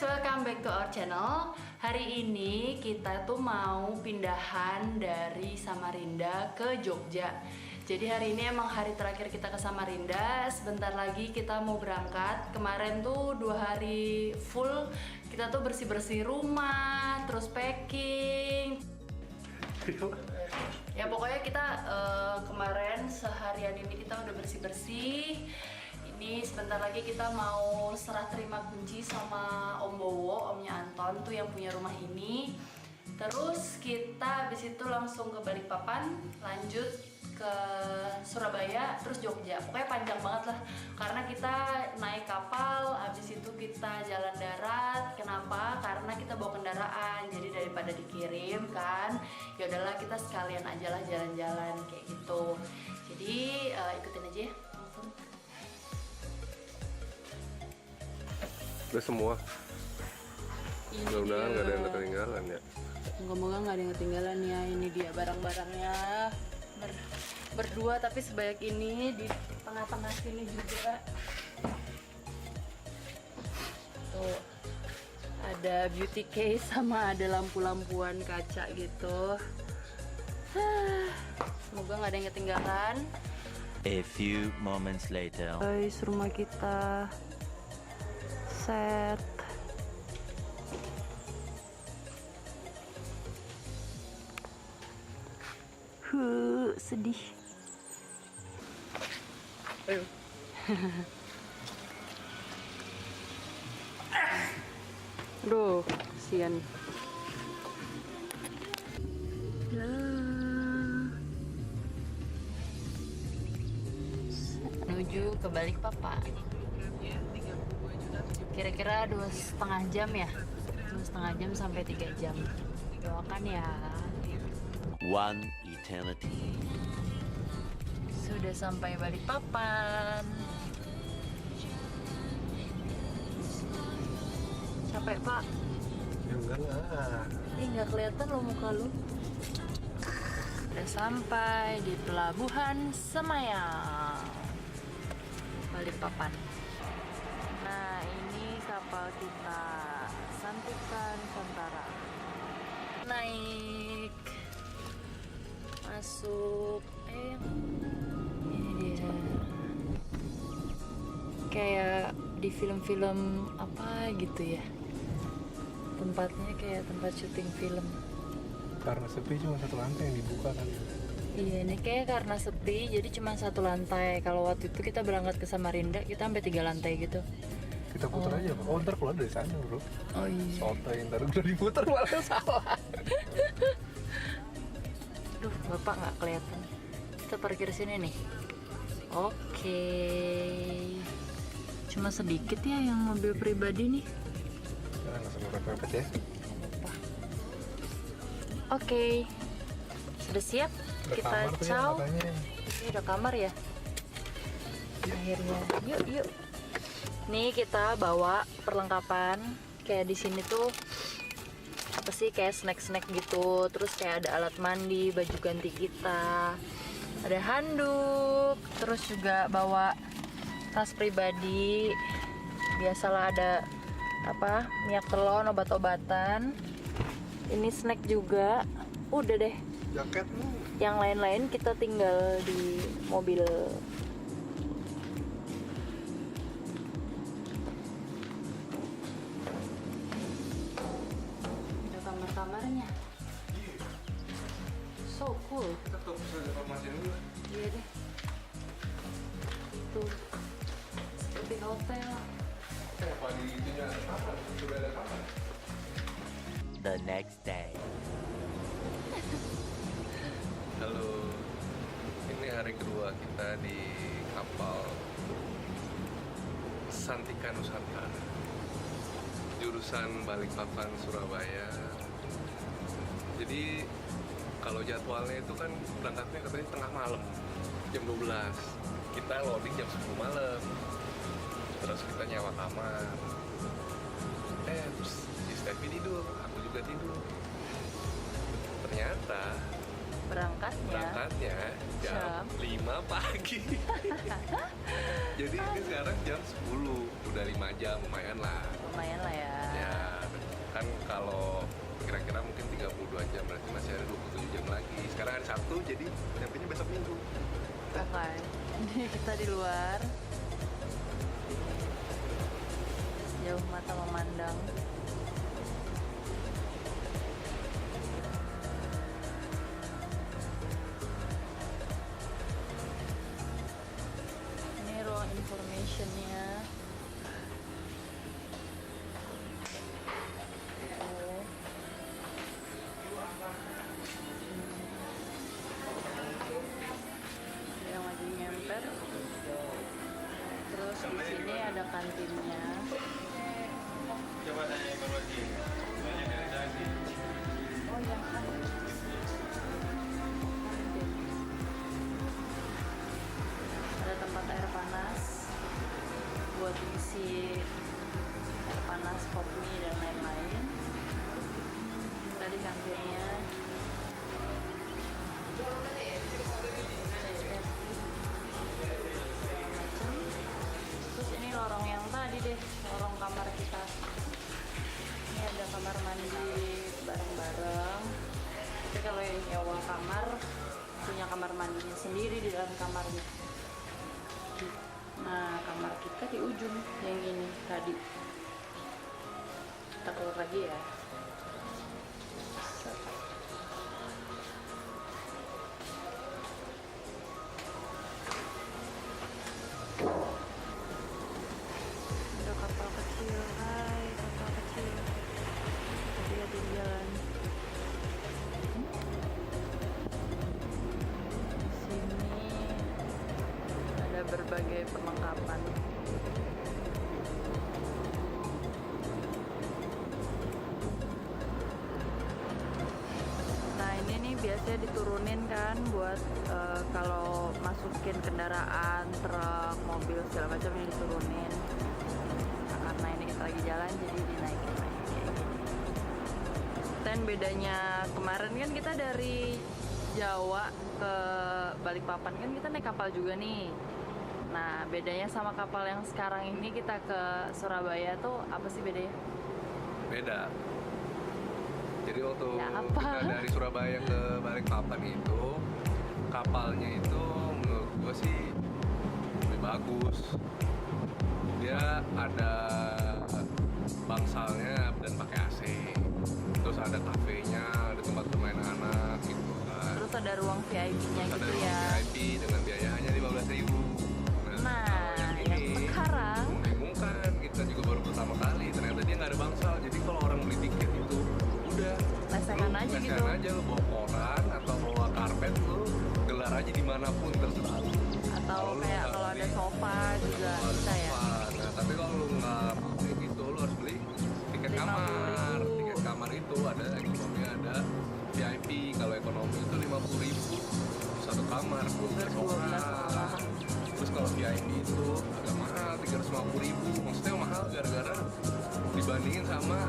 welcome back to our channel. Hari ini kita tuh mau pindahan dari Samarinda ke Jogja. Jadi hari ini emang hari terakhir kita ke Samarinda. Sebentar lagi kita mau berangkat. Kemarin tuh 2 hari full kita tuh bersih-bersih rumah, terus packing. Ya pokoknya kita kemarin seharian ini kita udah bersih-bersih. Ini sebentar lagi kita mau serah terima kunci sama Om Bowo, omnya Anton tuh yang punya rumah ini. Terus kita habis itu langsung ke Balikpapan, lanjut ke Surabaya, terus Jogja. Pokoknya panjang banget lah, karena kita naik kapal, habis itu kita jalan darat. Kenapa? Karena kita bawa kendaraan, jadi daripada dikirim kan, ya udahlah kita sekalian aja lah jalan-jalan kayak gitu. Jadi ikutin aja ya. Udah semua. Mudah-mudahan nggak ada yang ketinggalan ya. Moga-moga nggak ada yang ketinggalan ya. Ini dia barang-barangnya. Berdua tapi sebanyak ini di tengah-tengah sini juga. Tuh ada beauty case sama ada lampu-lampuan kaca gitu. Semoga nggak ada yang ketinggalan. A few moments later. Guys, rumah kita set. Sedih. Ayo. Duh, kasihan. Menuju ke Balikpapan. Kira-kira 2,5 jam ya, 2,5 jam sampai 3 jam. Doakan ya. One eternity. Sudah sampai Balikpapan. Capek pak? Ya enggak lah. Nggak kelihatan lo muka lu. Udah sampai di Pelabuhan Semayang, Balikpapan. Nah ini kapal kita, Santikan Nusantara. Naik, masuk, ini dia. Kayak di film-film apa gitu ya. Tempatnya kayak tempat syuting film. Karena sepi cuma satu lantai yang dibuka kan. Iya, ini kayak karena sepi jadi cuma 1 lantai. Kalau waktu itu kita berangkat ke Samarinda kita sampai 3 lantai gitu. Kita putar aja, Pak. Oh, ntar keluar dari sana, bro. Oh iya. Sotoy, ntar udah diputar malah salah. Duh, bapak nggak kelihatan. Kita parkir sini nih. Oke. Cuma sedikit ya yang mobil pribadi nih. Nah, langsung mepet-mepet ya. Oke. Sudah siap? Udah Kita kamar tuh ya, caw. katanya. Ini udah kamar ya? Akhirnya. Yuk. Nih kita bawa perlengkapan. Kayak di sini tuh apa sih, kayak snack-snack gitu. Terus kayak ada alat mandi, baju ganti kita, ada handuk, terus juga bawa tas pribadi. Biasalah ada apa, minyak telon, obat-obatan. Ini snack juga. Udah deh. Jaketmu. Yang lain-lain kita tinggal di mobil. Ada kamar-kamarnya. So cool. Kita ke pusat informasi dulu. Iya deh. Tuh. Seperti hotel. Apa di itunya kamar? Sudah ada kamar. The next day. Halo. Ini hari kedua kita di kapal Santikan Nusantara. Jurusan Balikpapan Surabaya. Jadi kalau jadwalnya itu kan berangkatnya katanya tengah malam, jam 12. Kita loading jam 10 malam. Terus kita nyewa kamar. Terus si Steffi tidur, aku juga tidur. Ternyata Berangkatnya jam 5 pagi. Jadi ini sekarang jam 10, udah 5 jam, lumayan lah. lumayan lah ya. Ya, kan kalau kira-kira mungkin 32 jam, berarti masih ada 27 jam lagi. Sekarang hari Sabtu, jadi nyampenya besok Minggu. Oke, ini kita di luar. Jauh mata memandang. Ini ruang informationnya. Oh. Yang lagi nyemper. Terus di sini ada kantinnya. Coba tanya ekologi. Soalnya dari tadi. Oh ya kan. Ada tempat air panas buat isi air panas, kopi dan lain-lain. Tadi kantinnya. Terus ini lorong yang tadi deh, lorong kamar kita. Ini ada kamar mandi bareng-bareng. Tapi kalau yang nyewa kamar punya kamar mandinya sendiri di dalam kamarnya. Nah, kamar kita di ujung yang ini tadi. Kita keluar lagi ya. Ada kapal kecil, hai kapal kecil. Hati-hati di jalan. Sini ada berbagai perlengkapan. Nah ini nih biasanya diturunin kan buat kalau masukin kendaraan, truk, mobil segala macam ini diturunin. Nah, karena ini kita lagi jalan jadi dinaikin lagi kayak gini. Dan bedanya kemarin kan kita dari Jawa ke Balikpapan kan kita naik kapal juga nih. Nah bedanya sama kapal yang sekarang ini kita ke Surabaya tuh apa sih bedanya? Beda. Jadi waktu Ya, apa? kita dari Surabaya ke Balikpapan itu, kapalnya itu menurut gue sih lebih bagus. Dia ada bangsalnya dan pakai AC. Terus ada kafenya, ada tempat bermain anak gitu kan. Terus ada ruang VIP-nya Terus ada gitu ruang ya. VIP dengan biaya hanya 15.000. Nah, yang sekarang membingungkan, kita juga baru pertama kali ternyata dia nggak ada bangsal. Jadi kalau orang beli tiket itu udah lesehan lu aja lesehan gitu. aja, lu bawa koran atau bawa karpet, lu gelar aja dimanapun terserah lu. Atau lu kayak nggak kalau ada beli- sofa juga kalau ada bisa ya. sofa. Nah tapi kalau lu nggak pakai gitu, lu harus beli tiket 50.000. kamar. Tiket kamar itu ada ekonomi, ada VIP. Kalau ekonomi itu 50.000 satu kamar, 12 orang. Terus kalau VIP itu agak mahal, 350.000. Maksudnya mahal gara-gara dibandingin sama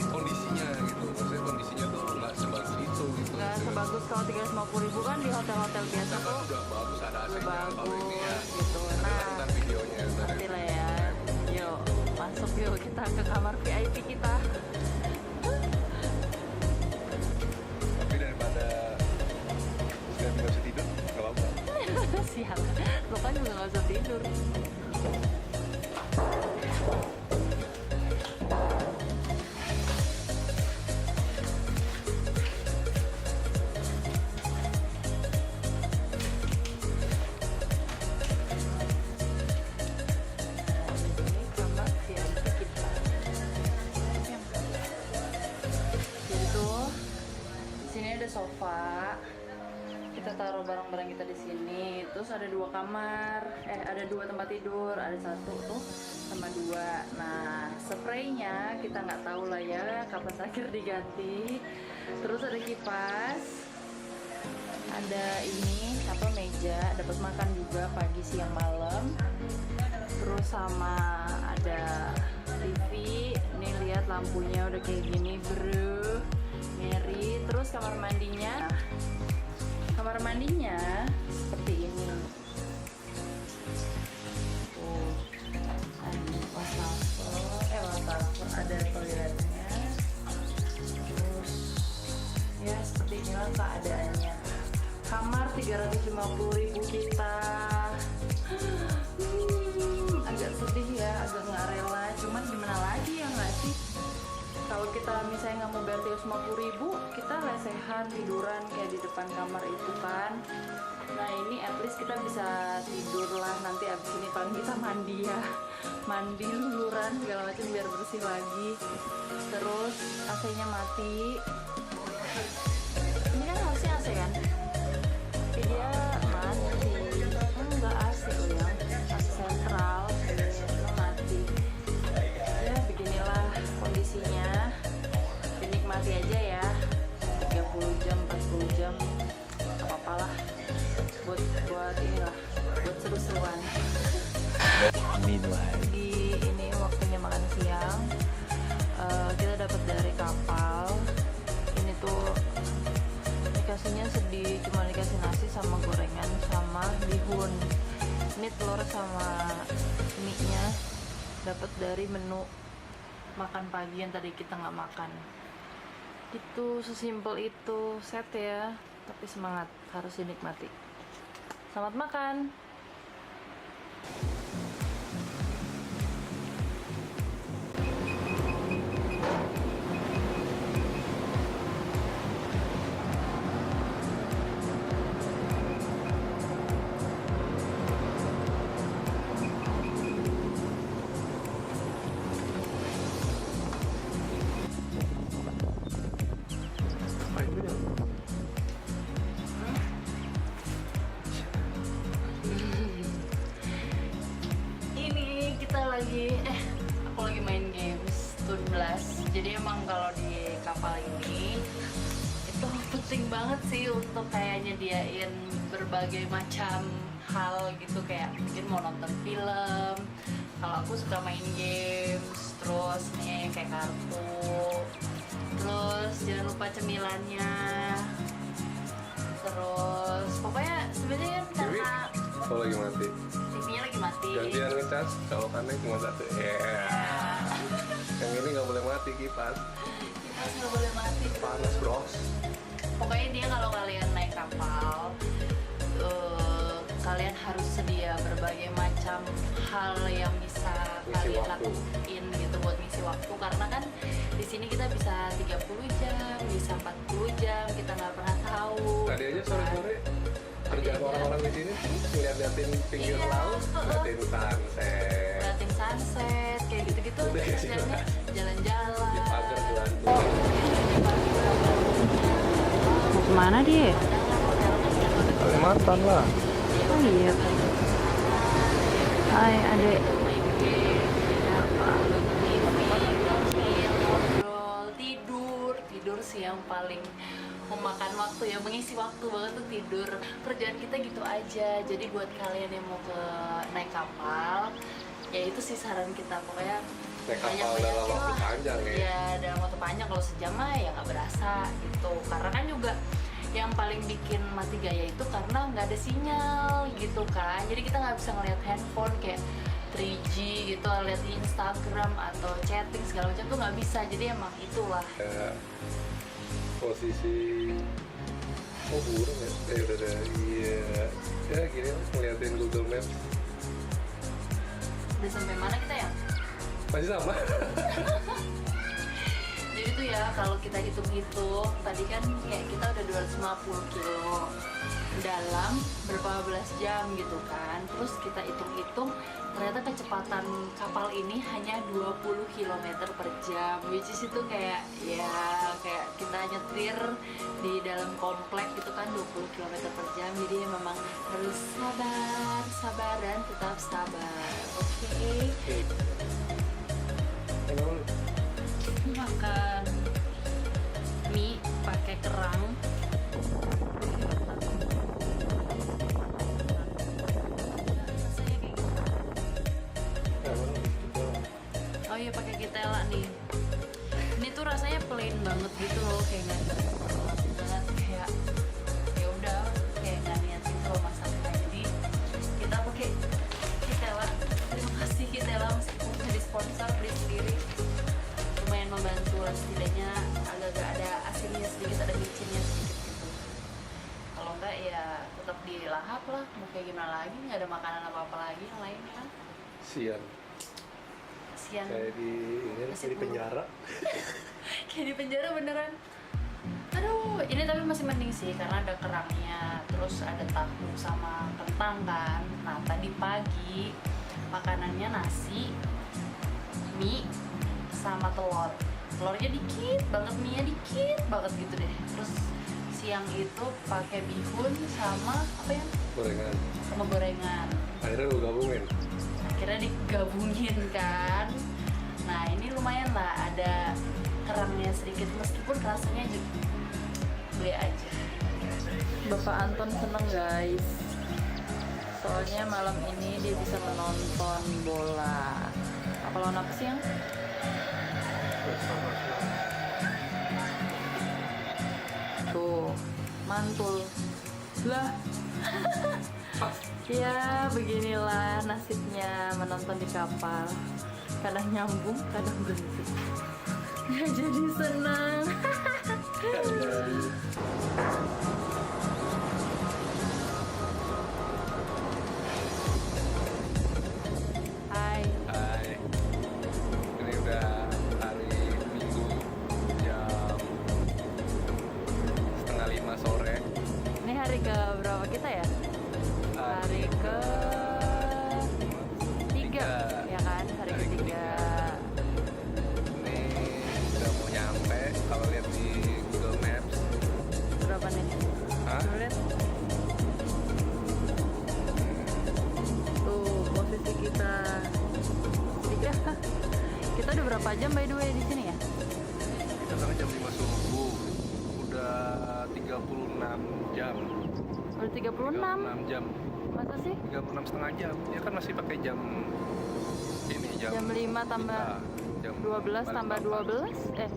kondisinya gitu. Maksudnya kondisinya tuh nggak sebagus itu gitu. Nggak sebagus kalau 350.000 kan di hotel-hotel biasa Kan tuh udah bagus, ada udah AC-nya. Kalau ini ya bagus gitu. nanti Nah, nonton videonya ntar nanti ya. lah ya. Yuk, masuk yuk kita ke kamar VIP kita. Tapi daripada nggak bisa tidur, nggak apa-apa. Sial, lo kan juga nggak usah tidur. Ini kamar VIP kita. Jadi tuh, di sini ada sofa. Kita taruh barang-barang kita di sini. Terus ada dua kamar, ada dua tempat tidur, ada satu tuh sama dua. Nah, spraynya kita nggak tahu lah ya kapan terakhir diganti. Terus ada kipas, ada ini apa meja, dapat makan juga pagi siang malam. Terus sama ada TV. Nih lihat lampunya udah kayak gini, bro. Mary. Terus kamar mandinya. Kamar mandinya seperti ini. Tuh, ada wastafel, ada toiletnya. Terus ya seperti inilah keadaannya. Kamar 350.000 kita. Agak sedih ya, agak nggak rela. Cuman gimana lagi ya nggak sih? Kalau kita misalnya nggak mau bayar 350.000, kita lesehan tiduran kayak di depan kamar itu kan. Nah ini at least kita bisa tidur lah nanti abis ini paling kita mandi ya, mandi luluran segala macam biar bersih lagi. Terus AC-nya mati. Ini kan harusnya AC kan? Tapi dia mati. Enggak AC ya, AC sentral itu mati. Ya beginilah kondisinya. Dinikmati aja ya. 30 jam, 40 jam, apa-apalah. Buat inilah, buat seru-seruan. Meanwhile, Di ini waktunya makan siang. Kita dapat dari kapal. Ini tuh dikasihnya sedih, cuma dikasih nasi sama gorengan sama bihun. Ini telur sama mie-nya dapat dari menu makan pagi yang tadi kita nggak makan. Itu sesimpel itu, set ya, tapi semangat, harus dinikmati. Selamat makan. Ini kita lagi aku lagi main games Toon Blast. Jadi emang kalau di kapal ini itu penting banget sih untuk kayak nyediain berbagai macam hal gitu, kayak mungkin mau nonton film. Kalau aku suka main games, terus nih kayak kartu, terus jangan lupa cemilannya, terus pokoknya sebenarnya kan karena Kalau lagi mati. TV-nya lagi mati. Gantian ngecas, kalau kannya cuma satu. Yang ini nggak boleh mati kipas. Kipas nggak boleh mati. Panas bros. Pokoknya dia kalau kalian naik kapal, kalian harus sedia berbagai macam hal yang bisa Ngisi kalian waktu. lakuin gitu buat ngisi waktu, karena kan di sini kita bisa 30 jam, bisa 40 jam, kita nggak pernah tahu. Tadi aja sore-sore kerjaan orang-orang di sini lihat-liatin pinggir Iya, laut, liatin sunset. Ngeliatin sunset kayak gitu-gitu, Udah, kerjanya jalan-jalan. Di pagar gelantung. Mau kemana dia? Kalimantan lah. Oh iya. Hai adek. Tidur sih yang paling memakan waktu ya, mengisi waktu banget tuh tidur. Kerjaan kita gitu aja. Jadi buat kalian yang mau ke naik kapal, ya itu sih saran kita, pokoknya Naik kapal banyak-banyakin dalam waktu lah. panjang ya. Iya, dalam waktu panjang. Kalau sejam mah ya nggak berasa gitu. Karena kan juga yang paling bikin mati gaya itu karena nggak ada sinyal gitu kan. Jadi kita nggak bisa ngeliat handphone kayak 3G gitu, lihat Instagram atau chatting segala macam tuh nggak bisa. Jadi emang itulah. Posisi burung ya? Udah iya. Ya gini lah, ngeliatin Google Maps. Udah sampai mana kita ya? Masih sama. Jadi tuh ya kalau kita hitung-hitung tadi kan kayak kita udah 250 kilo dalam berapa belas jam gitu kan. Terus kita hitung-hitung ternyata kecepatan kapal ini hanya 20 km per jam, which is itu kayak ya kayak kita nyetir di dalam komplek gitu kan 20 km per jam. Jadi memang harus sabar dan tetap sabar. Oke. Makan mie pakai kerang. Oh iya pakai ketela nih. Ini tuh rasanya plain banget gitu loh, kayak nggak banget, kayak ya udah kayak nggak niat gitu loh masaknya. Jadi kita pakai ketela. Terima kasih ketela meskipun jadi sponsor, beli sendiri. ya tetap dilahap lah, mau kayak gimana lagi, nggak ada makanan apa-apa lagi yang lain kan. Sian. Kasian. Kayak di Nasib buruk. penjara. Kayak di penjara beneran. Aduh, ini tapi masih mending sih karena ada kerangnya, terus ada tahu sama kentang kan. Nah tadi pagi makanannya nasi, mie, sama telur. Telurnya dikit banget, mie-nya dikit banget gitu deh. Terus siang itu pakai bihun sama apa ya? Gorengan. Sama gorengan. Akhirnya lu gabungin. Akhirnya digabungin kan. Nah ini lumayan lah, ada kerangnya sedikit meskipun rasanya juga beli aja. Bapak Anton seneng guys, soalnya malam ini dia bisa menonton bola. Apa lawan apa sih yang? Tuh, mantul lah. Ya beginilah nasibnya menonton di kapal. Kadang nyambung, kadang berhenti. Ya jadi senang. Hai. Hai. Ini udah hari Minggu jam 4:30 sore. Ini hari ke berapa kita ya? Hari ke tiga, ya kan? Hari ketiga. Ini udah mau nyampe. Kalau lihat di Google Maps, Berapa nih? Hah? Lu lihat? Tuh posisi kita tiga. Kita udah berapa jam by the way di sini ya? kita sekarang jam 5 subuh. Udah 36 jam. Udah 36. 36 jam. Masa sih? 36 setengah jam. Ya kan masih pakai jam ini Jam 5 tambah kita. Jam 12 tambah balik 12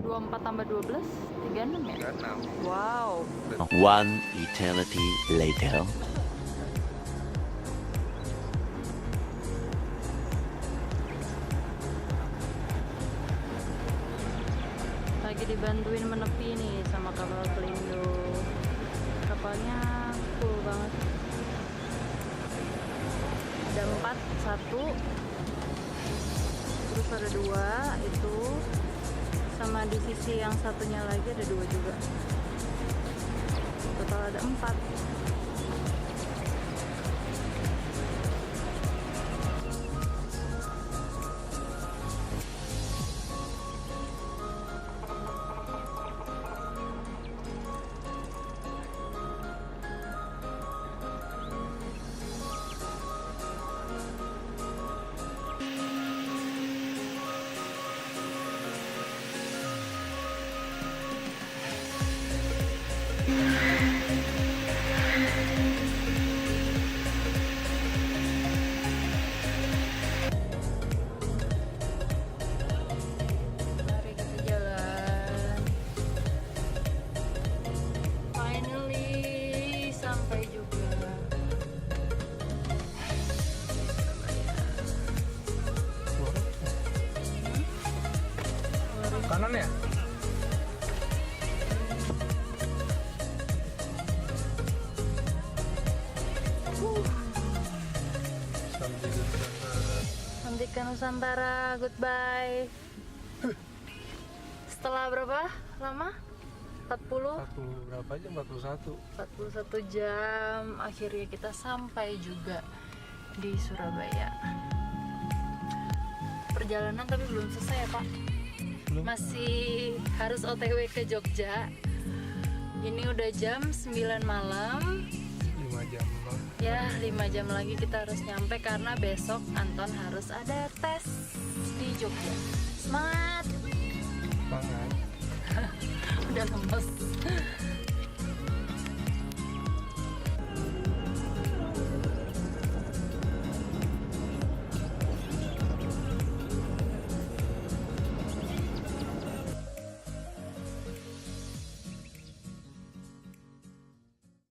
24 tambah 12 36 ya? 36. Wow. One eternity later. Lagi dibantuin menepi nih sama kapal Pelindo. Kapalnya full banget. Ada 4, 1 terus ada 2 itu, sama di sisi yang satunya lagi ada 2 juga. Total ada 4. Mari kita jalan. Finally sampai juga. Kanan ya? Hentikan Nusantara, goodbye. Setelah berapa lama? 40? 40 berapa jam? 41. 41 jam akhirnya kita sampai juga di Surabaya. Perjalanan tapi belum selesai ya Pak, masih harus OTW ke Jogja. Ini udah jam 9 malam 5 jam. ya, 5 jam lagi kita harus nyampe karena besok Anton harus ada tes di Jogja. Semangat. Banget. Udah lemes.